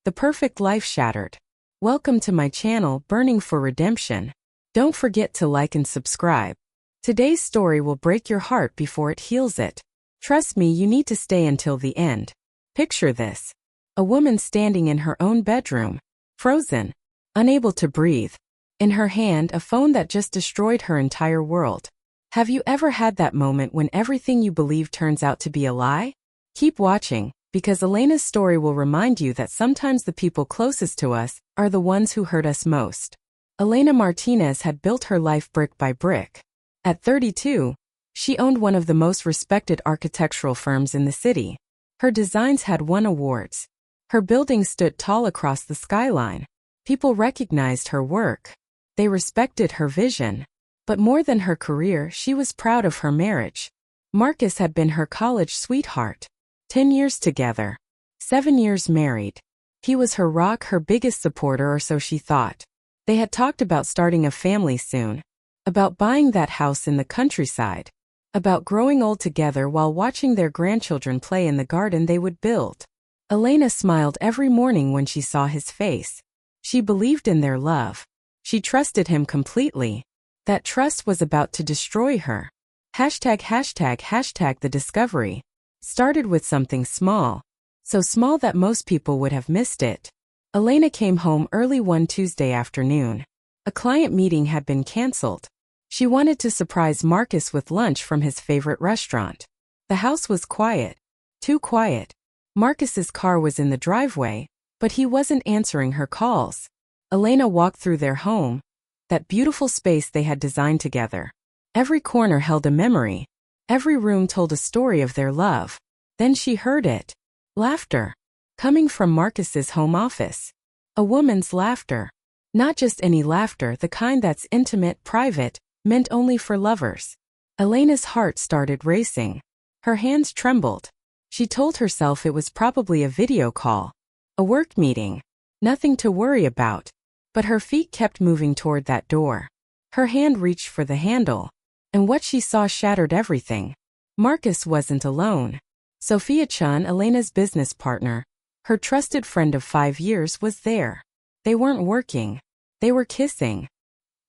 The perfect life shattered. Welcome to my channel, Burning for Redemption. Don't forget to like and subscribe. Today's story will break your heart before it heals it. Trust me, you need to stay until the end. Picture this. A woman standing in her own bedroom, frozen, unable to breathe. In her hand, a phone that just destroyed her entire world. Have you ever had that moment when everything you believe turns out to be a lie? Keep watching, because Elena's story will remind you that sometimes the people closest to us are the ones who hurt us most. Elena Martinez had built her life brick by brick. At 32, she owned one of the most respected architectural firms in the city. Her designs had won awards. Her buildings stood tall across the skyline. People recognized her work. They respected her vision. But more than her career, she was proud of her marriage. Marcus had been her college sweetheart. 10 years together. 7 years married. He was her rock, her biggest supporter, or so she thought. They had talked about starting a family soon. About buying that house in the countryside. About growing old together while watching their grandchildren play in the garden they would build. Elena smiled every morning when she saw his face. She believed in their love. She trusted him completely. That trust was about to destroy her. ###the discovery. Started with something small. So small that most people would have missed it. Elena came home early one Tuesday afternoon. A client meeting had been canceled. She wanted to surprise Marcus with lunch from his favorite restaurant. The house was quiet. Too quiet. Marcus's car was in the driveway, but he wasn't answering her calls. Elena walked through their home. That beautiful space they had designed together. Every corner held a memory. Every room told a story of their love. Then she heard it. Laughter. Coming from Marcus's home office. A woman's laughter. Not just any laughter, the kind that's intimate, private, meant only for lovers. Elena's heart started racing. Her hands trembled. She told herself it was probably a video call. A work meeting. Nothing to worry about. But her feet kept moving toward that door. Her hand reached for the handle. And what she saw shattered everything. Marcus wasn't alone. Sophia Chun, Elena's business partner, her trusted friend of 5 years, was there. They weren't working. They were kissing.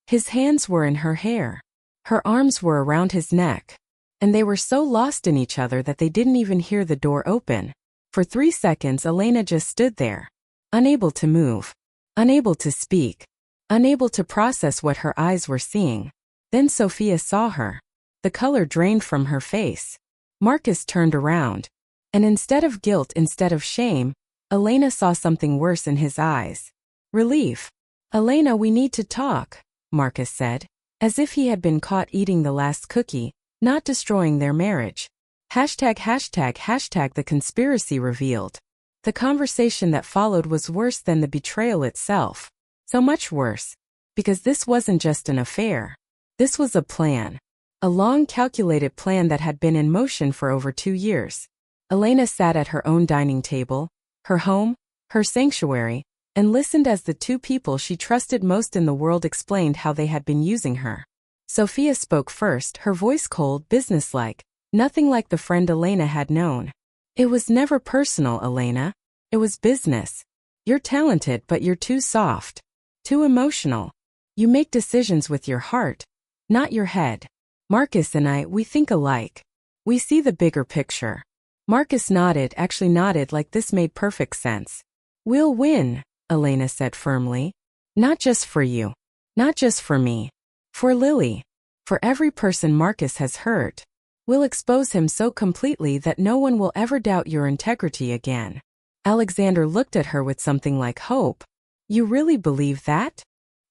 His hands were in her hair. Her arms were around his neck. And they were so lost in each other that they didn't even hear the door open. For 3 seconds, Elena just stood there. Unable to move. Unable to speak. Unable to process what her eyes were seeing. Then Sophia saw her. The color drained from her face. Marcus turned around. And instead of guilt, instead of shame, Elena saw something worse in his eyes. Relief. "Elena, we need to talk," Marcus said. As if he had been caught eating the last cookie, not destroying their marriage. ###the conspiracy revealed. The conversation that followed was worse than the betrayal itself. So much worse. Because this wasn't just an affair. This was a plan. A long calculated plan that had been in motion for over 2 years. Elena sat at her own dining table, her home, her sanctuary, and listened as the two people she trusted most in the world explained how they had been using her. Sophia spoke first, her voice cold, businesslike, nothing like the friend Elena had known. "It was never personal, Elena. It was business. You're talented, but you're too soft. Too emotional. You make decisions with your heart, not your head. Marcus and I, we think alike. We see the bigger picture." Marcus nodded, actually nodded like this made perfect sense. "We'll win," Elena said firmly. "Not just for you. Not just for me. For Lily. For every person Marcus has hurt. We'll expose him so completely that no one will ever doubt your integrity again." Alexander looked at her with something like hope. "You really believe that?"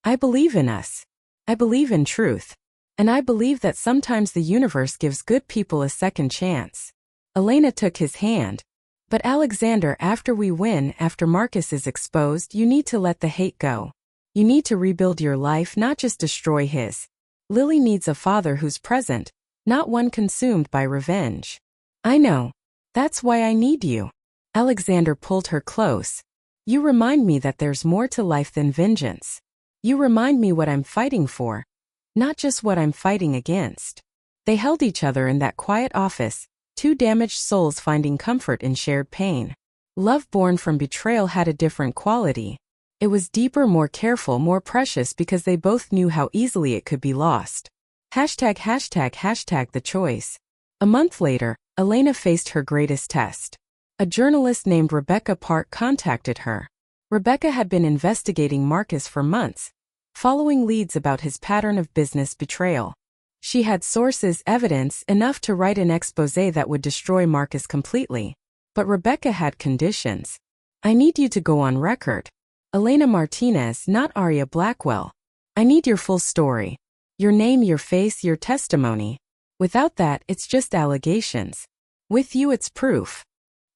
"I believe in us. I believe in truth. And I believe that sometimes the universe gives good people a second chance." Elena took his hand. "But Alexander, after we win, after Marcus is exposed, you need to let the hate go. You need to rebuild your life, not just destroy his. Lily needs a father who's present, not one consumed by revenge." "I know. That's why I need you." Alexander pulled her close. "You remind me that there's more to life than vengeance. You remind me what I'm fighting for, not just what I'm fighting against." They held each other in that quiet office, two damaged souls finding comfort in shared pain. Love born from betrayal had a different quality. It was deeper, more careful, more precious because they both knew how easily it could be lost. #### the choice. A month later, Elena faced her greatest test. A journalist named Rebecca Park contacted her. Rebecca had been investigating Marcus for months, following leads about his pattern of business betrayal. She had sources, evidence, enough to write an exposé that would destroy Marcus completely. But Rebecca had conditions. I need you to go on record. Elena Martinez, not Arya Blackwell. I need your full story. Your name, your face, your testimony. Without that, it's just allegations. With you, it's proof.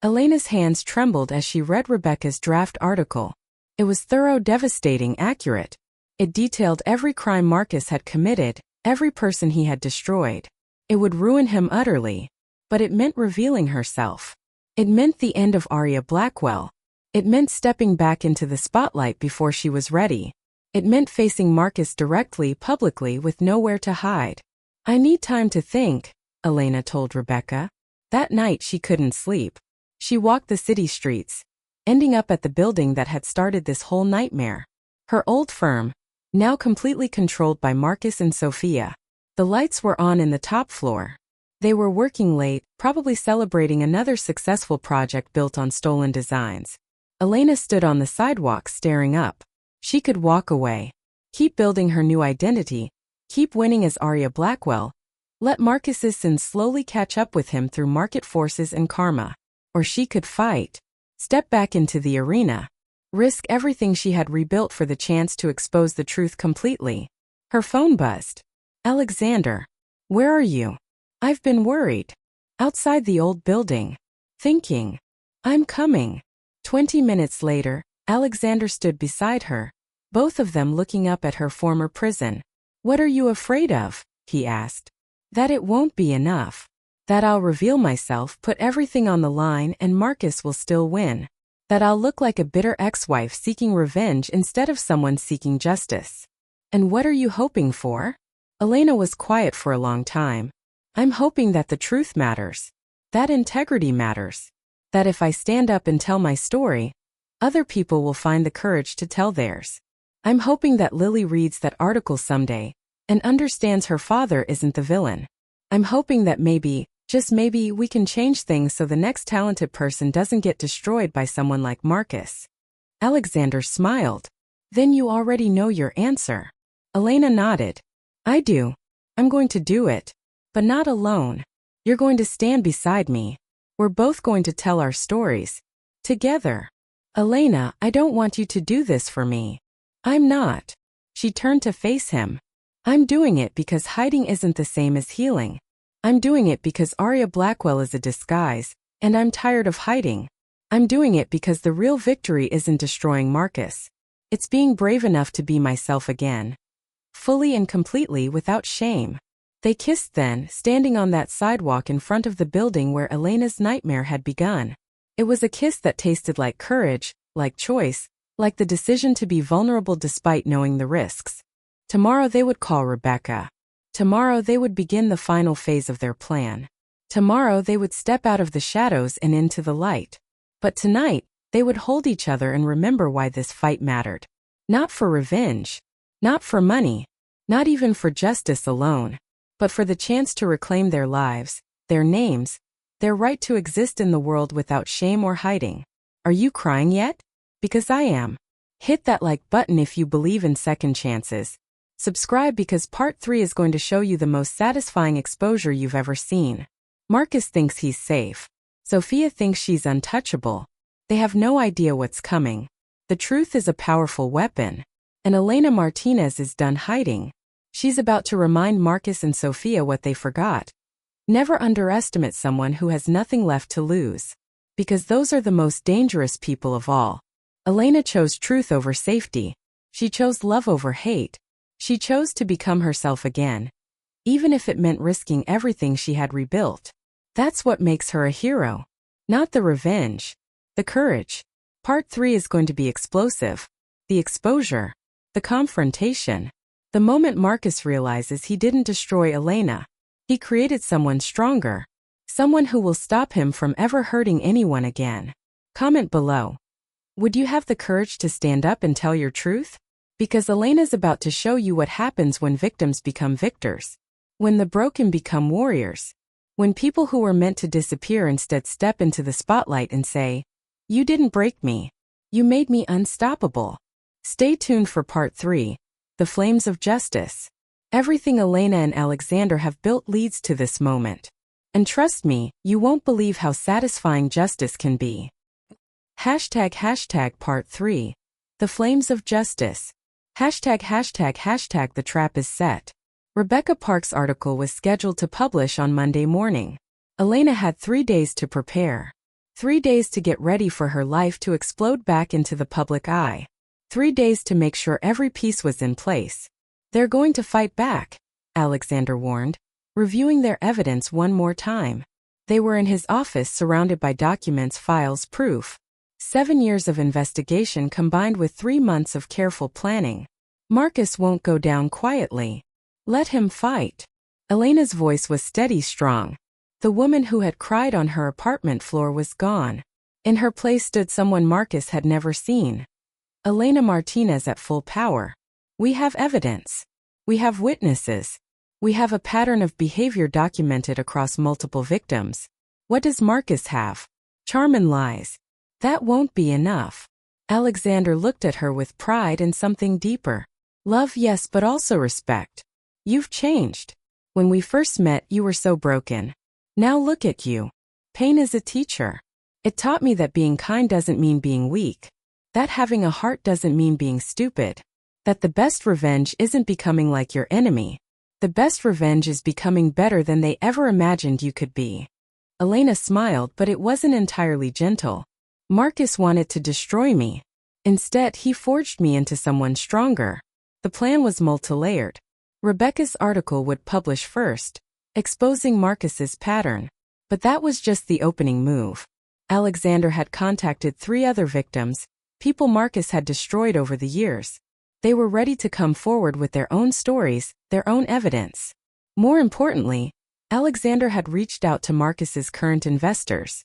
Elena's hands trembled as she read Rebecca's draft article. It was thorough, devastating, accurate. It detailed every crime Marcus had committed, every person he had destroyed. It would ruin him utterly. But it meant revealing herself. It meant the end of Arya Blackwell. It meant stepping back into the spotlight before she was ready. It meant facing Marcus directly, publicly, with nowhere to hide. I need time to think, Elena told Rebecca. That night she couldn't sleep. She walked the city streets, ending up at the building that had started this whole nightmare. Her old firm, now completely controlled by Marcus and Sophia. The lights were on in the top floor. They were working late, probably celebrating another successful project built on stolen designs. Elena stood on the sidewalk staring up. She could walk away. Keep building her new identity. Keep winning as Arya Blackwell. Let Marcus's sins slowly catch up with him through market forces and karma. Or she could fight. Step back into the arena. Risk everything she had rebuilt for the chance to expose the truth completely. Her phone buzzed. Alexander. Where are you? I've been worried. Outside the old building. Thinking. I'm coming. 20 minutes later, Alexander stood beside her, both of them looking up at her former prison. What are you afraid of? He asked. That it won't be enough. That I'll reveal myself, put everything on the line, and Marcus will still win. That I'll look like a bitter ex-wife seeking revenge instead of someone seeking justice. And what are you hoping for? Elena was quiet for a long time. I'm hoping that the truth matters. That integrity matters. That if I stand up and tell my story, other people will find the courage to tell theirs. I'm hoping that Lily reads that article someday and understands her father isn't the villain. I'm hoping that maybe, just maybe, we can change things so the next talented person doesn't get destroyed by someone like Marcus. Alexander smiled. Then you already know your answer. Elena nodded. I do. I'm going to do it. But not alone. You're going to stand beside me. We're both going to tell our stories. Together. Elena, I don't want you to do this for me. I'm not. She turned to face him. I'm doing it because hiding isn't the same as healing. I'm doing it because Arya Blackwell is a disguise, and I'm tired of hiding. I'm doing it because the real victory isn't destroying Marcus. It's being brave enough to be myself again. Fully and completely without shame. They kissed then, standing on that sidewalk in front of the building where Elena's nightmare had begun. It was a kiss that tasted like courage, like choice, like the decision to be vulnerable despite knowing the risks. Tomorrow they would call Rebecca. Tomorrow they would begin the final phase of their plan. Tomorrow they would step out of the shadows and into the light. But tonight, they would hold each other and remember why this fight mattered. Not for revenge. Not for money. Not even for justice alone. But for the chance to reclaim their lives, their names, their right to exist in the world without shame or hiding. Are you crying yet? Because I am. Hit that like button if you believe in second chances. Subscribe because part 3 is going to show you the most satisfying exposure you've ever seen. Marcus thinks he's safe. Sophia thinks she's untouchable. They have no idea what's coming. The truth is a powerful weapon. And Elena Martinez is done hiding. She's about to remind Marcus and Sophia what they forgot. Never underestimate someone who has nothing left to lose. Because those are the most dangerous people of all. Elena chose truth over safety. She chose love over hate. She chose to become herself again. Even if it meant risking everything she had rebuilt. That's what makes her a hero. Not the revenge. The courage. Part 3 is going to be explosive. The exposure. The confrontation. The moment Marcus realizes he didn't destroy Elena, he created someone stronger. Someone who will stop him from ever hurting anyone again. Comment below. Would you have the courage to stand up and tell your truth? Because Elena's about to show you what happens when victims become victors. When the broken become warriors. When people who were meant to disappear instead step into the spotlight and say, "You didn't break me. You made me unstoppable." Stay tuned for part 3, The Flames of Justice. Everything Elena and Alexander have built leads to this moment. And trust me, you won't believe how satisfying justice can be. ## part 3, The Flames of Justice. ## The trap is set. Rebecca Park's article was scheduled to publish on Monday morning. Elena had 3 days to prepare. 3 days to get ready for her life to explode back into the public eye. 3 days to make sure every piece was in place. They're going to fight back, Alexander warned, reviewing their evidence one more time. They were in his office surrounded by documents, files, proof. 7 years of investigation combined with 3 months of careful planning. Marcus won't go down quietly. Let him fight. Elena's voice was steady, strong. The woman who had cried on her apartment floor was gone. In her place stood someone Marcus had never seen. Elena Martinez at full power. We have evidence. We have witnesses. We have a pattern of behavior documented across multiple victims. What does Marcus have? Charm and lies. That won't be enough. Alexander looked at her with pride and something deeper. Love, yes, but also respect. You've changed. When we first met, you were so broken. Now look at you. Pain is a teacher. It taught me that being kind doesn't mean being weak. That having a heart doesn't mean being stupid. That the best revenge isn't becoming like your enemy. The best revenge is becoming better than they ever imagined you could be. Elena smiled, but it wasn't entirely gentle. Marcus wanted to destroy me. Instead, he forged me into someone stronger. The plan was multi-layered. Rebecca's article would publish first, exposing Marcus's pattern. But that was just the opening move. Alexander had contacted 3 other victims, people Marcus had destroyed over the years. They were ready to come forward with their own stories, their own evidence. More importantly, Alexander had reached out to Marcus's current investors.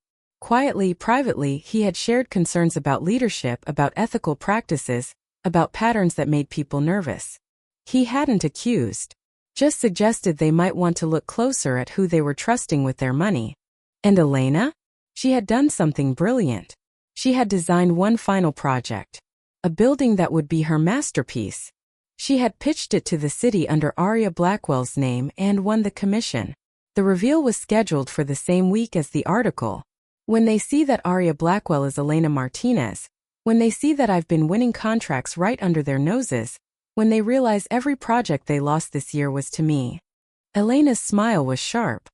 Quietly, privately, he had shared concerns about leadership, about ethical practices, about patterns that made people nervous. He hadn't accused, just suggested they might want to look closer at who they were trusting with their money. And Elena? She had done something brilliant. She had designed one final project. A building that would be her masterpiece. She had pitched it to the city under Arya Blackwell's name and won the commission. The reveal was scheduled for the same week as the article. When they see that Arya Blackwell is Elena Martinez, when they see that I've been winning contracts right under their noses, when they realize every project they lost this year was to me. Elena's smile was sharp.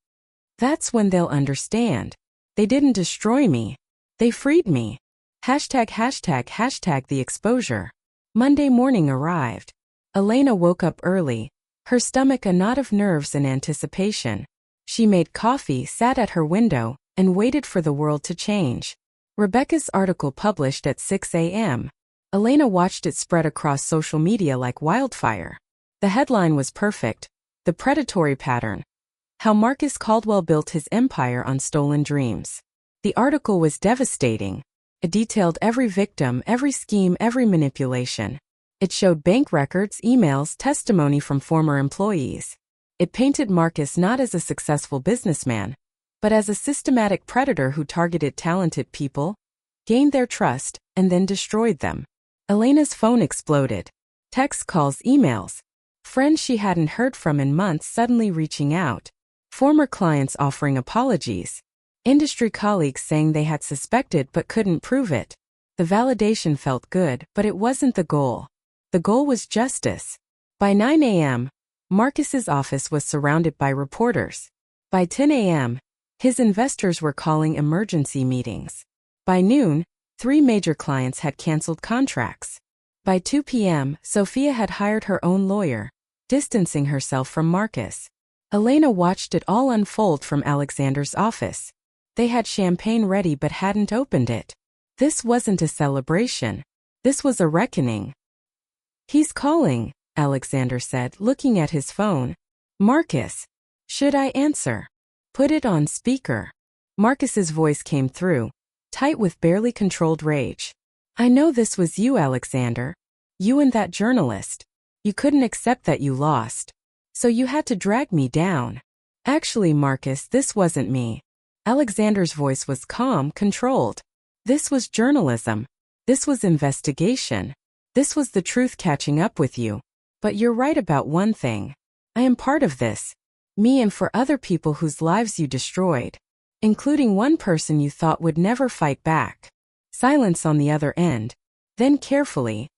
That's when they'll understand. They didn't destroy me. They freed me. ## the exposure. Monday morning arrived. Elena woke up early, her stomach a knot of nerves and anticipation. She made coffee, sat at her window, and waited for the world to change. Rebecca's article published at 6 a.m. Elena watched it spread across social media like wildfire. The headline was perfect. The predatory pattern. How Marcus Caldwell built his empire on stolen dreams. The article was devastating. It detailed every victim, every scheme, every manipulation. It showed bank records, emails, testimony from former employees. It painted Marcus not as a successful businessman, but as a systematic predator who targeted talented people, gained their trust, and then destroyed them. Elena's phone exploded. Text calls, emails. Friends she hadn't heard from in months suddenly reaching out. Former clients offering apologies. Industry colleagues saying they had suspected but couldn't prove it. The validation felt good, but it wasn't the goal. The goal was justice. By 9 a.m., Marcus's office was surrounded by reporters. By 10 a.m., his investors were calling emergency meetings. By noon, 3 major clients had canceled contracts. By 2 p.m., Sophia had hired her own lawyer, distancing herself from Marcus. Elena watched it all unfold from Alexander's office. They had champagne ready but hadn't opened it. This wasn't a celebration. This was a reckoning. "He's calling," Alexander said, looking at his phone. "Marcus. Should I answer?" "Put it on speaker." Marcus's voice came through. tight with barely controlled rage. I know this was you, Alexander. You and that journalist. You couldn't accept that you lost. So you had to drag me down. Actually, Marcus, this wasn't me. Alexander's voice was calm, controlled. This was journalism. This was investigation. This was the truth catching up with you. But you're right about one thing. I am part of this. Me and for other people whose lives you destroyed. Including one person you thought would never fight back. Silence on the other end. Then carefully.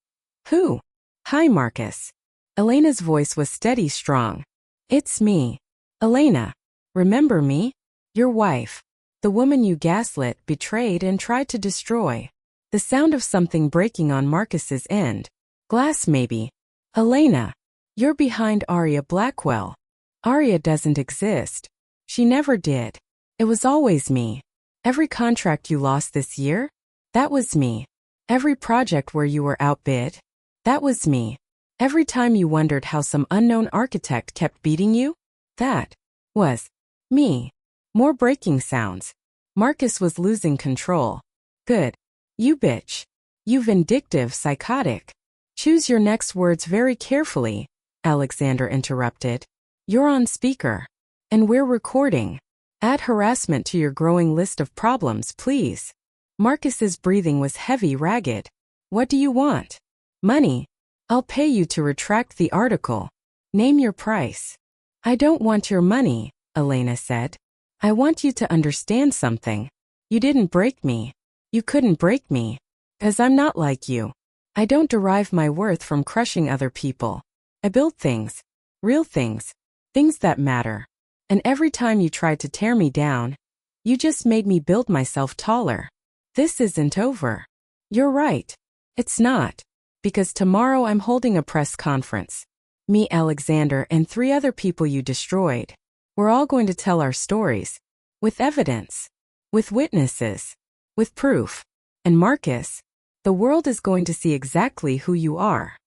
Who? Hi, Marcus. Elena's voice was steady, strong. It's me. Elena. Remember me? Your wife. The woman you gaslit, betrayed, and tried to destroy. The sound of something breaking on Marcus's end. Glass, maybe. Elena. You're behind Arya Blackwell. Arya doesn't exist. She never did. It was always me. Every contract you lost this year? That was me. Every project where you were outbid? That was me. Every time you wondered how some unknown architect kept beating you? That was me. More breaking sounds. Marcus was losing control. Good. You bitch. You vindictive, psychotic. Choose your next words very carefully, Alexander interrupted. You're on speaker. And we're recording. Add harassment to your growing list of problems, please. Marcus's breathing was heavy, ragged. What do you want? Money. I'll pay you to retract the article. Name your price. I don't want your money, Elena said. I want you to understand something. You didn't break me. You couldn't break me. 'Cause I'm not like you. I don't derive my worth from crushing other people. I build things. Real things. Things that matter. And every time you tried to tear me down, you just made me build myself taller. This isn't over. You're right. It's not. Because tomorrow I'm holding a press conference. Me, Alexander, and 3 other people you destroyed. We're all going to tell our stories. With evidence. With witnesses. With proof. And Marcus, the world is going to see exactly who you are.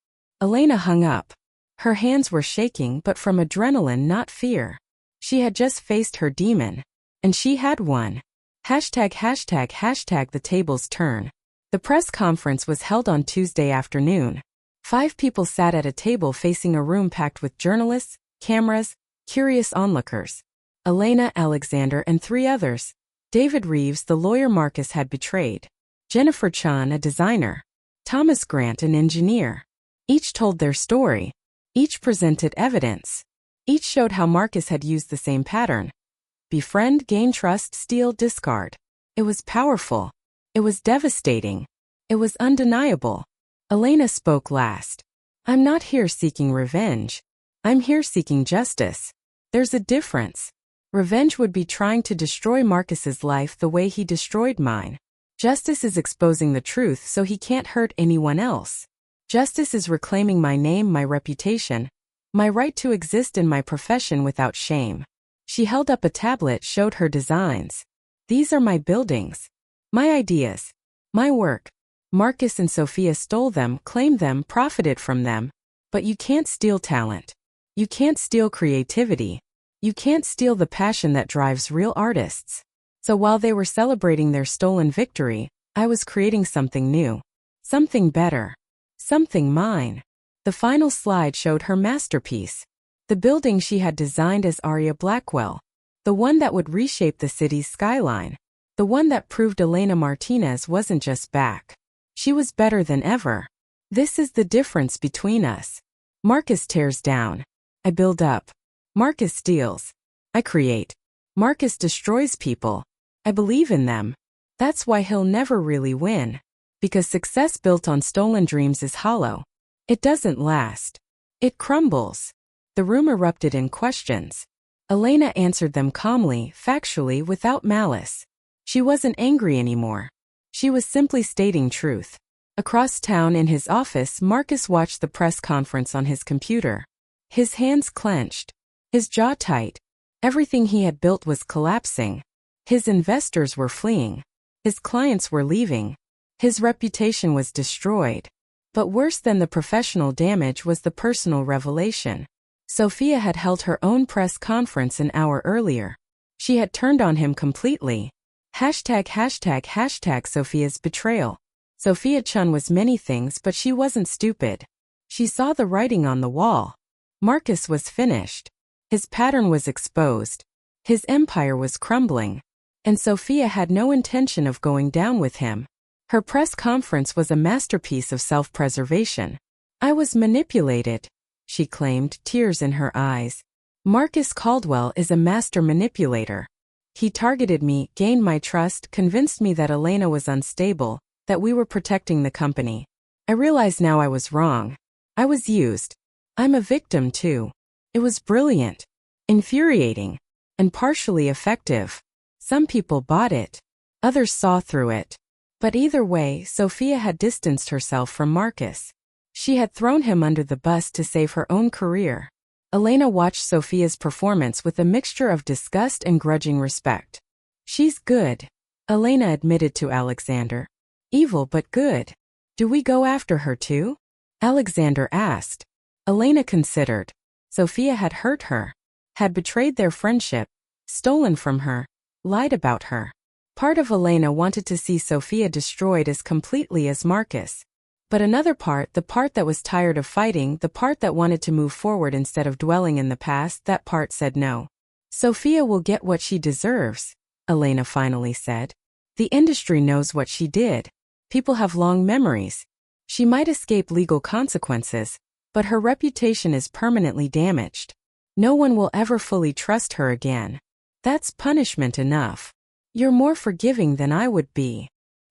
Elena hung up. Her hands were shaking, but from adrenaline, not fear. She had just faced her demon. And she had won. ####the tables turn. The press conference was held on Tuesday afternoon. 5 people sat at a table facing a room packed with journalists, cameras, curious onlookers. Elena, Alexander, and 3 others. David Reeves, the lawyer Marcus had betrayed. Jennifer Chan, a designer. Thomas Grant, an engineer. Each told their story. Each presented evidence. Each showed how Marcus had used the same pattern. Befriend, gain trust, steal, discard. It was powerful. It was devastating. It was undeniable. Elena spoke last. I'm not here seeking revenge. I'm here seeking justice. There's a difference. Revenge would be trying to destroy Marcus's life the way he destroyed mine. Justice is exposing the truth so he can't hurt anyone else. Justice is reclaiming my name, my reputation, my right to exist in my profession without shame. She held up a tablet, showed her designs. These are my buildings. My ideas. My work. Marcus and Sophia stole them, claimed them, profited from them. But you can't steal talent. You can't steal creativity. You can't steal the passion that drives real artists. So while they were celebrating their stolen victory, I was creating something new. Something better. Something mine. The final slide showed her masterpiece. The building she had designed as Arya Blackwell. The one that would reshape the city's skyline. The one that proved Elena Martinez wasn't just back. She was better than ever. This is the difference between us. Marcus tears down. I build up. Marcus steals. I create. Marcus destroys people. I believe in them. That's why he'll never really win. Because success built on stolen dreams is hollow. It doesn't last. It crumbles. The room erupted in questions. Elena answered them calmly, factually, without malice. She wasn't angry anymore. She was simply stating truth. Across town in his office, Marcus watched the press conference on his computer. His hands clenched. His jaw tight. Everything he had built was collapsing. His investors were fleeing. His clients were leaving. His reputation was destroyed. But worse than the professional damage was the personal revelation. Sophia had held her own press conference an hour earlier. She had turned on him completely. ##### Sophia's betrayal. Sophia Chun was many things, but she wasn't stupid. She saw the writing on the wall. Marcus was finished. His pattern was exposed. His empire was crumbling. And Sophia had no intention of going down with him. Her press conference was a masterpiece of self-preservation. I was manipulated, she claimed, tears in her eyes. Marcus Caldwell is a master manipulator. He targeted me, gained my trust, convinced me that Elena was unstable, that we were protecting the company. I realize now I was wrong. I was used. I'm a victim too. It was brilliant, infuriating, and partially effective. Some people bought it. Others saw through it. But either way, Sophia had distanced herself from Marcus. She had thrown him under the bus to save her own career. Elena watched Sophia's performance with a mixture of disgust and grudging respect. She's good, Elena admitted to Alexander. Evil but good. Do we go after her too? Alexander asked. Elena considered. Sophia had hurt her, had betrayed their friendship, stolen from her, lied about her. Part of Elena wanted to see Sophia destroyed as completely as Marcus. But another part, the part that was tired of fighting, the part that wanted to move forward instead of dwelling in the past, that part said no. Sophia will get what she deserves, Elena finally said. The industry knows what she did. People have long memories. She might escape legal consequences, but her reputation is permanently damaged. No one will ever fully trust her again. That's punishment enough. You're more forgiving than I would be.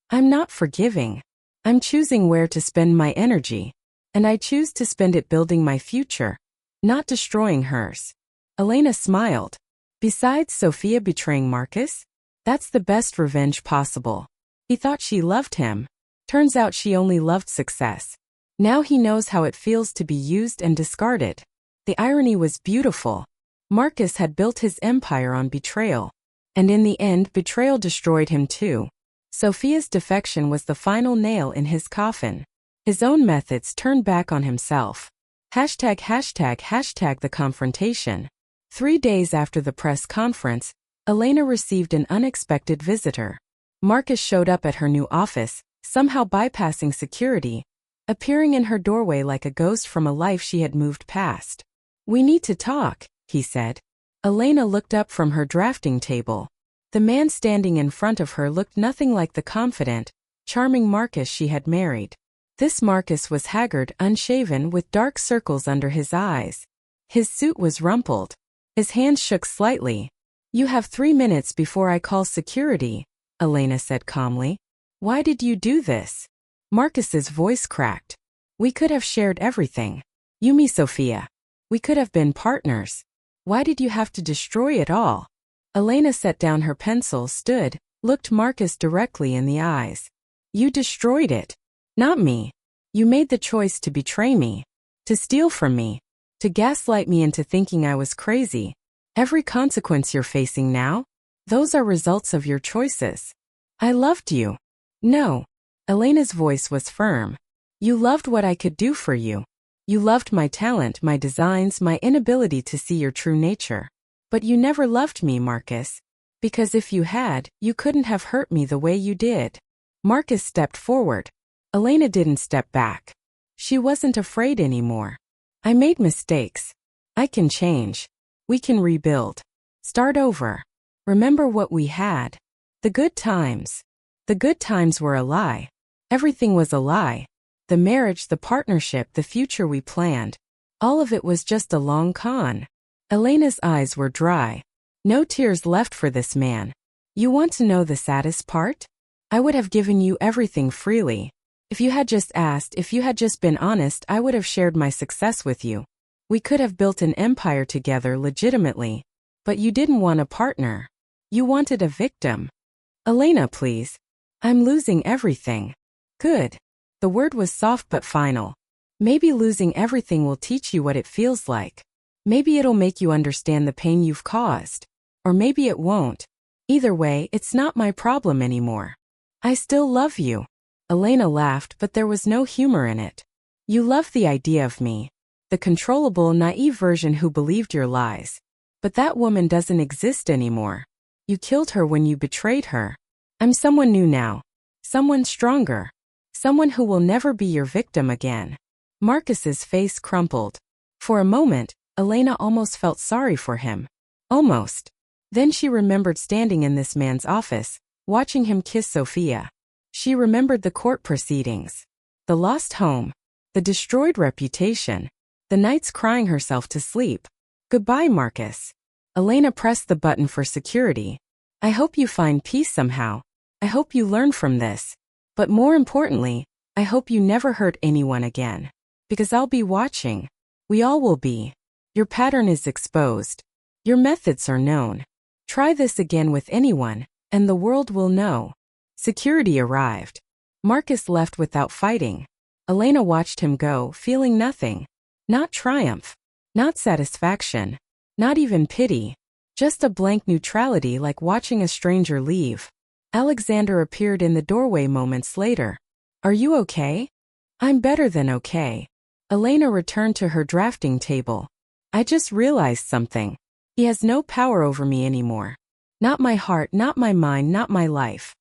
I'm not forgiving. I'm choosing where to spend my energy, and I choose to spend it building my future, not destroying hers. Elena smiled. Besides Sophia betraying Marcus, that's the best revenge possible. He thought she loved him. Turns out she only loved success. Now he knows how it feels to be used and discarded. The irony was beautiful. Marcus had built his empire on betrayal. And in the end, betrayal destroyed him too. Sophia's defection was the final nail in his coffin. His own methods turned back on himself. #### The confrontation. 3 days after the press conference, Elena received an unexpected visitor. Marcus showed up at her new office, somehow bypassing security, appearing in her doorway like a ghost from a life she had moved past. We need to talk, he said. Elena looked up from her drafting table. The man standing in front of her looked nothing like the confident, charming Marcus she had married. This Marcus was haggard, unshaven, with dark circles under his eyes. His suit was rumpled. His hands shook slightly. You have 3 minutes before I call security, Elena said calmly. Why did you do this? Marcus's voice cracked. We could have shared everything. You, me, Sophia. We could have been partners. Why did you have to destroy it all? Elena set down her pencil, stood, looked Marcus directly in the eyes. You destroyed it. Not me. You made the choice to betray me, to steal from me, to gaslight me into thinking I was crazy. Every consequence you're facing now, those are results of your choices. I loved you. No. Elena's voice was firm. You loved what I could do for you. You loved my talent, my designs, my inability to see your true nature. But you never loved me, Marcus. Because if you had, you couldn't have hurt me the way you did. Marcus stepped forward. Elena didn't step back. She wasn't afraid anymore. I made mistakes. I can change. We can rebuild. Start over. Remember what we had. The good times. The good times were a lie. Everything was a lie. The marriage, the partnership, the future we planned. All of it was just a long con. Elena's eyes were dry. No tears left for this man. You want to know the saddest part? I would have given you everything freely. If you had just asked, if you had just been honest, I would have shared my success with you. We could have built an empire together legitimately. But you didn't want a partner. You wanted a victim. Elena, please. I'm losing everything. Good. The word was soft but final. Maybe losing everything will teach you what it feels like. Maybe it'll make you understand the pain you've caused. Or maybe it won't. Either way, it's not my problem anymore. I still love you. Elena laughed, but there was no humor in it. You love the idea of me. The controllable, naive version who believed your lies. But that woman doesn't exist anymore. You killed her when you betrayed her. I'm someone new now. Someone stronger. Someone who will never be your victim again. Marcus's face crumpled. For a moment, Elena almost felt sorry for him. Almost. Then she remembered standing in this man's office, watching him kiss Sophia. She remembered the court proceedings. The lost home. The destroyed reputation. The nights crying herself to sleep. Goodbye, Marcus. Elena pressed the button for security. I hope you find peace somehow. I hope you learn from this. But more importantly, I hope you never hurt anyone again. Because I'll be watching. We all will be. Your pattern is exposed. Your methods are known. Try this again with anyone, and the world will know. Security arrived. Marcus left without fighting. Elena watched him go, feeling nothing. Not triumph. Not satisfaction. Not even pity. Just a blank neutrality, like watching a stranger leave. Alexander appeared in the doorway moments later. Are you okay? I'm better than okay. Elena returned to her drafting table. I just realized something. He has no power over me anymore. Not my heart, not my mind, not my life.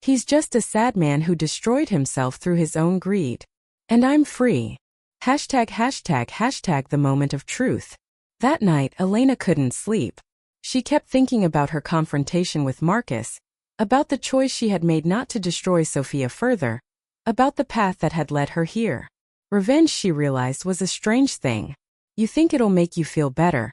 He's just a sad man who destroyed himself through his own greed. And I'm free. ####the moment of truth. That night, Elena couldn't sleep. She kept thinking about her confrontation with Marcus, about the choice she had made not to destroy Sophia further, about the path that had led her here. Revenge, she realized, was a strange thing. You think it'll make you feel better,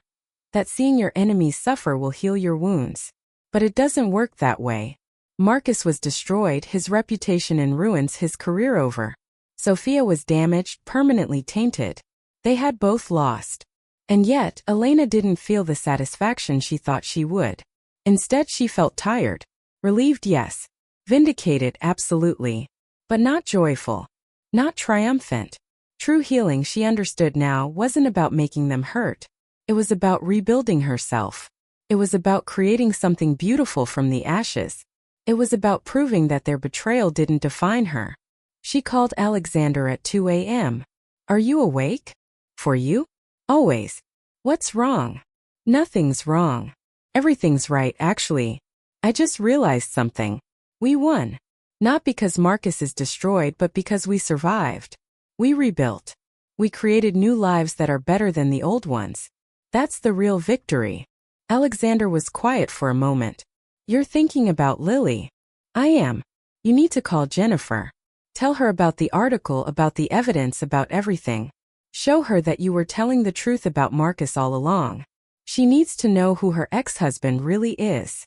that seeing your enemies suffer will heal your wounds. But it doesn't work that way. Marcus was destroyed, his reputation in ruins, his career over. Sophia was damaged, permanently tainted. They had both lost. And yet, Elena didn't feel the satisfaction she thought she would. Instead, she felt tired. Relieved, yes. Vindicated, absolutely. But not joyful. Not triumphant. True healing, she understood now, wasn't about making them hurt. It was about rebuilding herself. It was about creating something beautiful from the ashes. It was about proving that their betrayal didn't define her. She called Alexander at 2 a.m. Are you awake? For you? Always. What's wrong? Nothing's wrong. Everything's right, actually. I just realized something. We won. Not because Marcus is destroyed, but because we survived. We rebuilt. We created new lives that are better than the old ones. That's the real victory. Alexander was quiet for a moment. You're thinking about Lily. I am. You need to call Jennifer. Tell her about the article, about the evidence, about everything. Show her that you were telling the truth about Marcus all along. She needs to know who her ex-husband really is.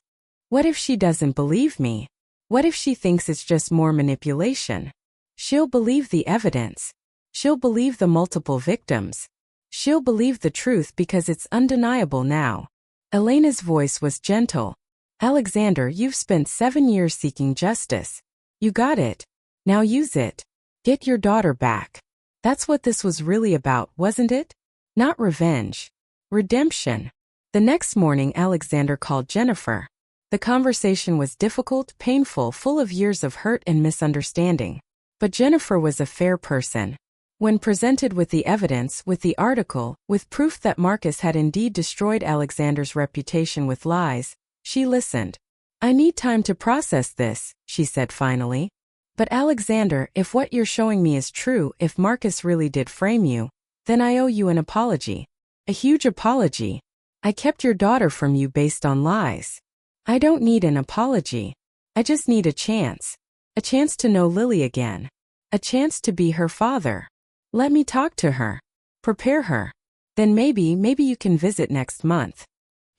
What if she doesn't believe me? What if she thinks it's just more manipulation? She'll believe the evidence. She'll believe the multiple victims. She'll believe the truth because it's undeniable now. Elena's voice was gentle. Alexander, you've spent 7 years seeking justice. You got it. Now use it. Get your daughter back. That's what this was really about, wasn't it? Not revenge. Redemption. The next morning, Alexander called Jennifer. The conversation was difficult, painful, full of years of hurt and misunderstanding. But Jennifer was a fair person. When presented with the evidence, with the article, with proof that Marcus had indeed destroyed Alexander's reputation with lies, she listened. I need time to process this, she said finally. But Alexander, if what you're showing me is true, if Marcus really did frame you, then I owe you an apology. A huge apology. I kept your daughter from you based on lies. I don't need an apology. I just need a chance. A chance to know Lily again. A chance to be her father. Let me talk to her. Prepare her. Then maybe you can visit next month.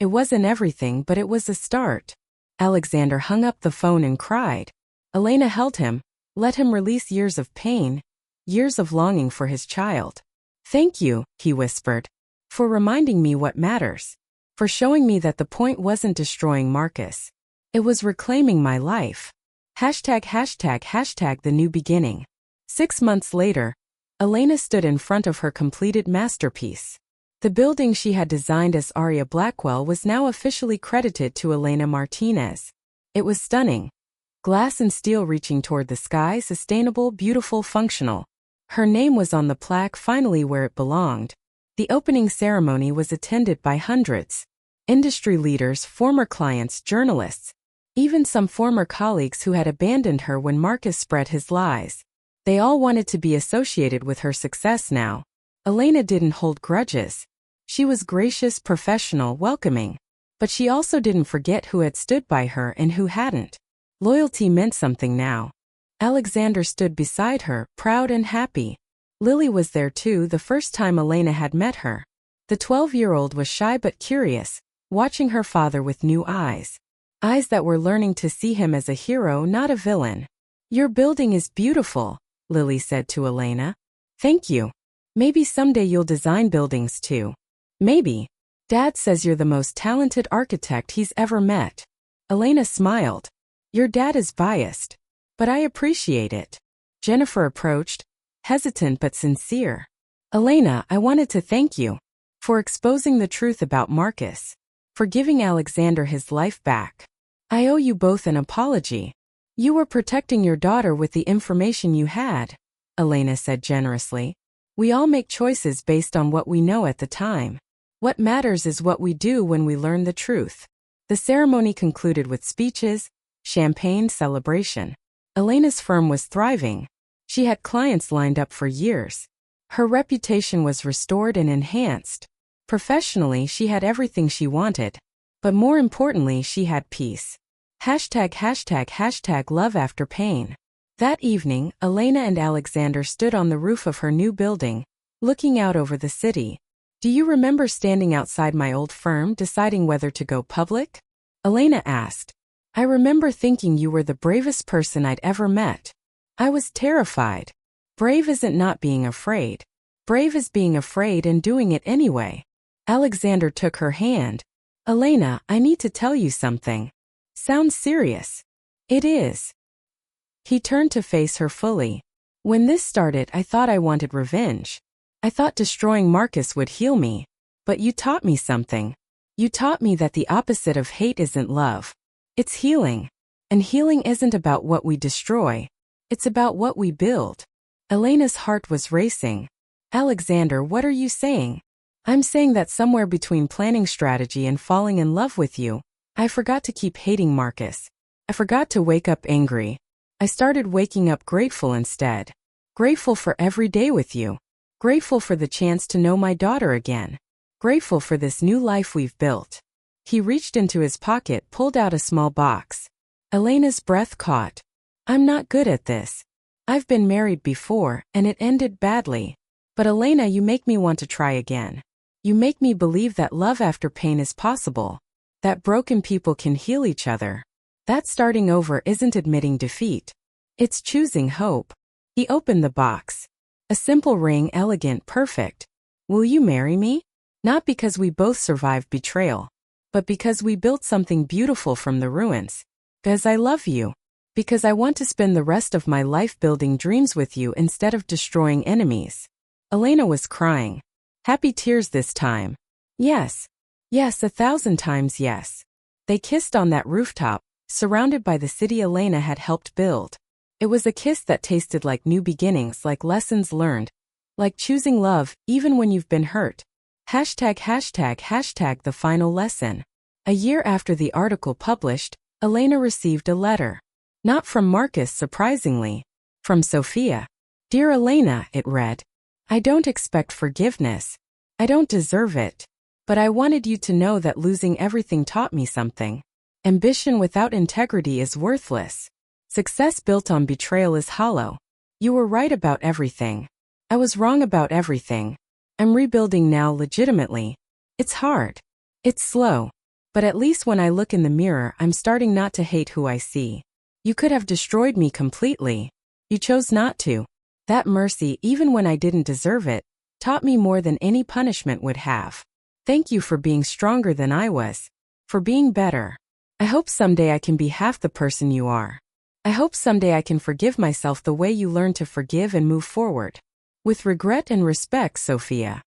It wasn't everything, but it was a start. Alexander hung up the phone and cried. Elena held him, let him release years of pain, years of longing for his child. Thank you, he whispered, for reminding me what matters, for showing me that the point wasn't destroying Marcus. It was reclaiming my life. #### the new beginning. 6 months later, Elena stood in front of her completed masterpiece. The building she had designed as Aria Blackwell was now officially credited to Elena Martinez. It was stunning. Glass and steel reaching toward the sky, sustainable, beautiful, functional. Her name was on the plaque, finally where it belonged. The opening ceremony was attended by hundreds. Industry leaders, former clients, journalists. Even some former colleagues who had abandoned her when Marcus spread his lies. They all wanted to be associated with her success now. Elena didn't hold grudges. She was gracious, professional, welcoming. But she also didn't forget who had stood by her and who hadn't. Loyalty meant something now. Alexander stood beside her, proud and happy. Lily was there too the first time Elena had met her. The 12-year-old was shy but curious, watching her father with new eyes. Eyes that were learning to see him as a hero, not a villain. "Your building is beautiful," Lily said to Elena. "Thank you. Maybe someday you'll design buildings too." "Maybe. Dad says you're the most talented architect he's ever met." Elena smiled. "Your dad is biased. But I appreciate it." Jennifer approached, hesitant but sincere. "Elena, I wanted to thank you for exposing the truth about Marcus, for giving Alexander his life back. I owe you both an apology. You were protecting your daughter with the information you had," Elena said generously. "We all make choices based on what we know at the time. What matters is what we do when we learn the truth." The ceremony concluded with speeches, champagne, celebration. Elena's firm was thriving. She had clients lined up for years. Her reputation was restored and enhanced. Professionally, she had everything she wanted. But more importantly, she had peace. #love after pain. That evening, Elena and Alexander stood on the roof of her new building, looking out over the city. "Do you remember standing outside my old firm deciding whether to go public?" Elena asked. "I remember thinking you were the bravest person I'd ever met. I was terrified. Brave isn't not being afraid. Brave is being afraid and doing it anyway." Alexander took her hand. "Elena, I need to tell you something. Sounds serious." "It is." He turned to face her fully. "When this started, I thought I wanted revenge. I thought destroying Marcus would heal me. But you taught me something. You taught me that the opposite of hate isn't love. It's healing. And healing isn't about what we destroy. It's about what we build." Elena's heart was racing. "Alexander, what are you saying?" "I'm saying that somewhere between planning strategy and falling in love with you, I forgot to keep hating Marcus. I forgot to wake up angry. I started waking up grateful instead. Grateful for every day with you. Grateful for the chance to know my daughter again. Grateful for this new life we've built." He reached into his pocket, pulled out a small box. Elena's breath caught. "I'm not good at this. I've been married before, and it ended badly. But Elena, you make me want to try again. You make me believe that love after pain is possible. That broken people can heal each other. That starting over isn't admitting defeat. It's choosing hope." He opened the box. A simple ring, elegant, perfect. "Will you marry me? Not because we both survived betrayal, but because we built something beautiful from the ruins. Because I love you. Because I want to spend the rest of my life building dreams with you instead of destroying enemies." Elena was crying. Happy tears this time. Yes. Yes, 1,000 times yes. They kissed on that rooftop, surrounded by the city Elena had helped build. It was a kiss that tasted like new beginnings, like lessons learned, like choosing love, even when you've been hurt. #the final lesson. A year after the article published, Elena received a letter. Not from Marcus, surprisingly. From Sophia. "Dear Elena," it read. "I don't expect forgiveness. I don't deserve it. But I wanted you to know that losing everything taught me something. Ambition without integrity is worthless. Success built on betrayal is hollow. You were right about everything. I was wrong about everything. I'm rebuilding now legitimately. It's hard. It's slow. But at least when I look in the mirror, I'm starting not to hate who I see. You could have destroyed me completely. You chose not to. That mercy, even when I didn't deserve it, taught me more than any punishment would have. Thank you for being stronger than I was. For being better. I hope someday I can be half the person you are. I hope someday I can forgive myself the way you learned to forgive and move forward. With regret and respect, Sophia."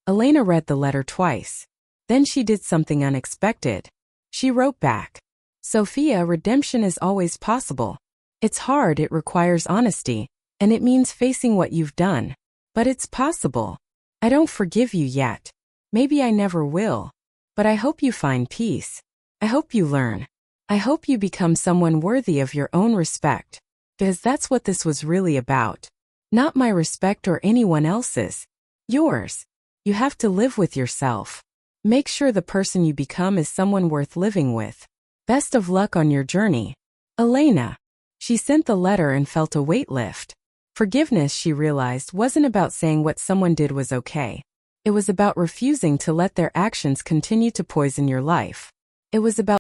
Elena read the letter twice. Then she did something unexpected. She wrote back. "Sophia, redemption is always possible. It's hard, it requires honesty, and it means facing what you've done. But it's possible. I don't forgive you yet. Maybe I never will. But I hope you find peace. I hope you learn. I hope you become someone worthy of your own respect, because that's what this was really about. Not my respect or anyone else's. Yours. You have to live with yourself. Make sure the person you become is someone worth living with. Best of luck on your journey. Elena. She sent the letter and felt a weight lift. Forgiveness, she realized, wasn't about saying what someone did was okay. It was about refusing to let their actions continue to poison your life. It was about